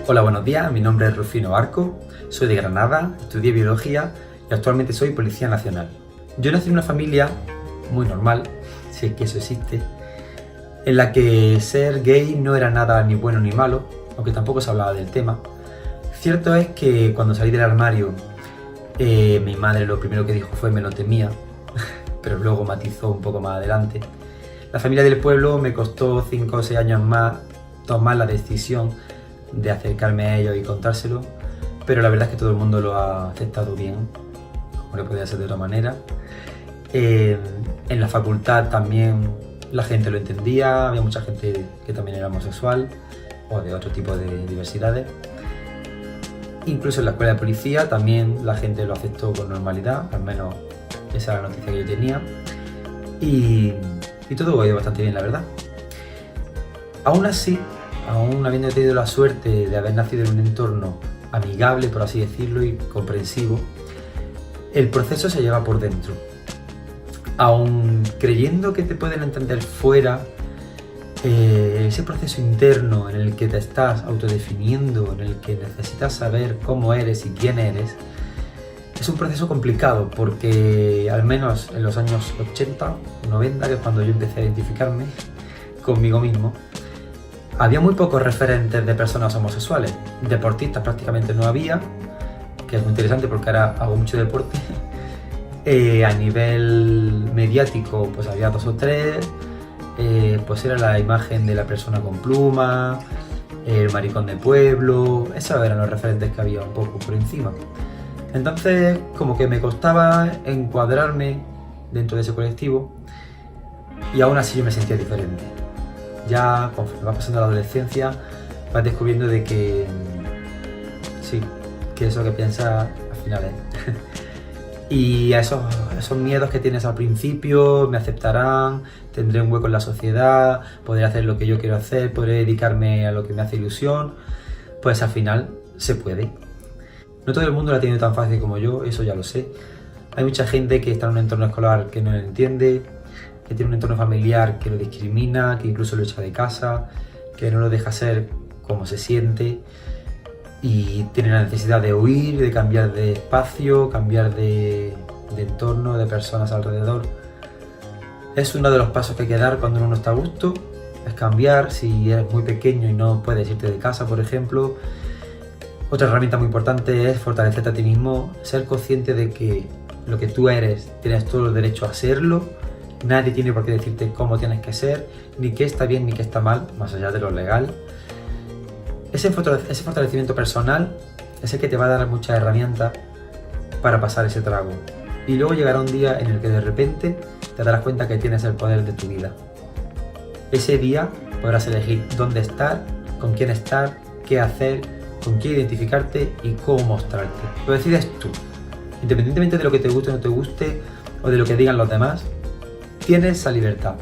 Hola, buenos días, mi nombre es Rufino Barco, soy de Granada, estudié biología y actualmente soy policía nacional. Yo nací en una familia muy normal, si es que eso existe, en la que ser gay no era nada ni bueno ni malo, aunque tampoco se hablaba del tema. Cierto es que cuando salí del armario, mi madre lo primero que dijo fue me lo temía, pero luego matizó un poco más adelante. La familia del pueblo me costó 5 o 6 años más tomar la decisión de acercarme a ellos y contárselo, pero la verdad es que todo el mundo lo ha aceptado bien, como no podía ser de otra manera. En la facultad también la gente lo entendía, había mucha gente que también era homosexual o de otro tipo de diversidades. Incluso en la escuela de policía también la gente lo aceptó con normalidad, al menos esa era la noticia que yo tenía. Y todo ha ido bastante bien, la verdad. Aún así, aún habiendo tenido la suerte de haber nacido en un entorno amigable, por así decirlo, y comprensivo, el proceso se lleva por dentro. Aún creyendo que te pueden entender fuera, ese proceso interno en el que te estás autodefiniendo, en el que necesitas saber cómo eres y quién eres, es un proceso complicado porque al menos en los años 80, 90, que es cuando yo empecé a identificarme conmigo mismo, había muy pocos referentes de personas homosexuales. Deportistas prácticamente no había, que es muy interesante porque ahora hago mucho deporte. A nivel mediático pues había 2 o 3, pues era la imagen de la persona con pluma, el maricón de pueblo, esos eran los referentes que había un poco por encima. Entonces como que me costaba encuadrarme dentro de ese colectivo y aún así yo me sentía diferente. Ya conforme va pasando la adolescencia vas descubriendo de que sí, que eso que piensas al final es. Y a esos miedos que tienes al principio, me aceptarán, tendré un hueco en la sociedad, podré hacer lo que yo quiero hacer, podré dedicarme a lo que me hace ilusión, pues al final se puede. No todo el mundo lo ha tenido tan fácil como yo, eso ya lo sé. Hay mucha gente que está en un entorno escolar que no lo entiende, que tiene un entorno familiar que lo discrimina, que incluso lo echa de casa, que no lo deja ser como se siente y tiene la necesidad de huir, de cambiar de espacio, cambiar de entorno, de personas alrededor. Es uno de los pasos que hay que dar cuando uno no está a gusto, es cambiar. Si eres muy pequeño y no puedes irte de casa, por ejemplo, otra herramienta muy importante es fortalecerte a ti mismo, ser consciente de que lo que tú eres tienes todo el derecho a serlo. Nadie tiene por qué decirte cómo tienes que ser, ni qué está bien ni qué está mal, más allá de lo legal. Ese fortalecimiento personal es el que te va a dar muchas herramientas para pasar ese trago. Y luego llegará un día en el que de repente te darás cuenta que tienes el poder de tu vida. Ese día podrás elegir dónde estar, con quién estar, qué hacer, con quién identificarte y cómo mostrarte. Lo decides tú. Independientemente de lo que te guste o no te guste, o de lo que digan los demás, tienes esa libertad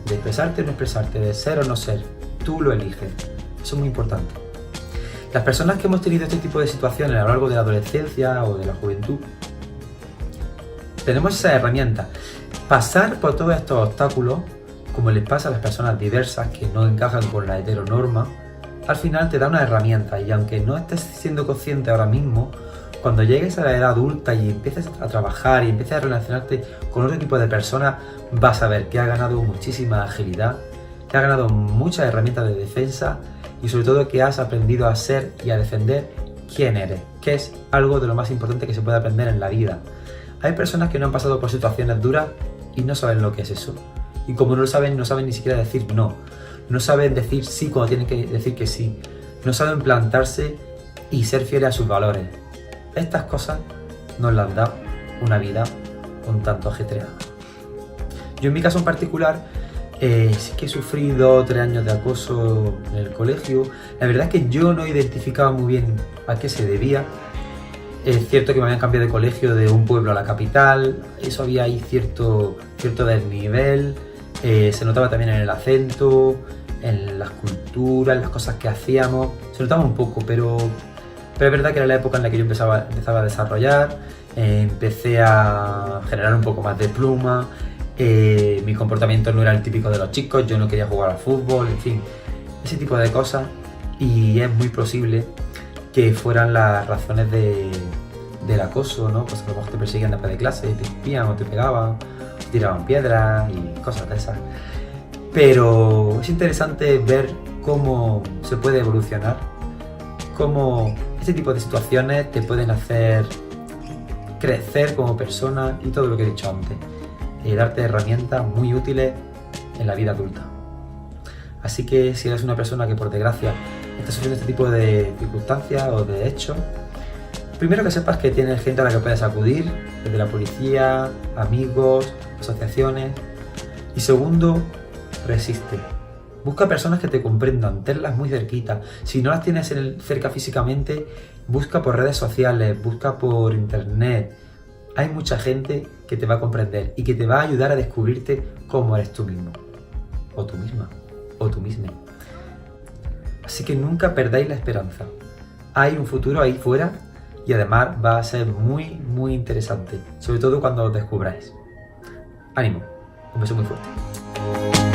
de expresarte o no expresarte, de ser o no ser. Tú lo eliges. Eso es muy importante. Las personas que hemos tenido este tipo de situaciones a lo largo de la adolescencia o de la juventud, tenemos esa herramienta. Pasar por todos estos obstáculos, como les pasa a las personas diversas que no encajan con la heteronorma, al final te da una herramienta y aunque no estés siendo consciente ahora mismo, cuando llegues a la edad adulta y empieces a trabajar y empieces a relacionarte con otro tipo de personas, vas a ver que has ganado muchísima agilidad, que has ganado muchas herramientas de defensa y sobre todo que has aprendido a ser y a defender quién eres, que es algo de lo más importante que se puede aprender en la vida. Hay personas que no han pasado por situaciones duras y no saben lo que es eso. Y como no lo saben, no saben ni siquiera decir no. No saben decir sí cuando tienen que decir que sí. No saben plantarse y ser fieles a sus valores. Estas cosas nos las da una vida un tanto ajetreada. Yo en mi caso en particular, sí que he sufrido 3 años de acoso en el colegio. La verdad es que yo no identificaba muy bien a qué se debía. Es cierto que me habían cambiado de colegio de un pueblo a la capital, eso había ahí cierto desnivel, se notaba también en el acento, en las culturas, en las cosas que hacíamos, se notaba un poco, pero es verdad que era la época en la que yo empezaba a desarrollar, empecé a generar un poco más de pluma, mi comportamiento no era el típico de los chicos, yo no quería jugar al fútbol, en fin, ese tipo de cosas. Y es muy posible que fueran las razones del acoso, ¿no? Pues a lo mejor te perseguían después de clase, te espían o te pegaban, te tiraban piedras y cosas de esas. Pero es interesante ver cómo se puede evolucionar, cómo este tipo de situaciones te pueden hacer crecer como persona y todo lo que he dicho antes, darte herramientas muy útiles en la vida adulta. Así que si eres una persona que por desgracia está sufriendo este tipo de circunstancias o de hechos, primero que sepas que tienes gente a la que puedes acudir, desde la policía, amigos, asociaciones. Y segundo, resiste. Busca personas que te comprendan, tenlas muy cerquita. Si no las tienes cerca físicamente, busca por redes sociales, busca por internet. Hay mucha gente que te va a comprender y que te va a ayudar a descubrirte cómo eres tú mismo, o tú misma, o tú misma. Así que nunca perdáis la esperanza. Hay un futuro ahí fuera y además va a ser muy, muy interesante, sobre todo cuando lo descubráis. ¡Ánimo! Un beso muy fuerte.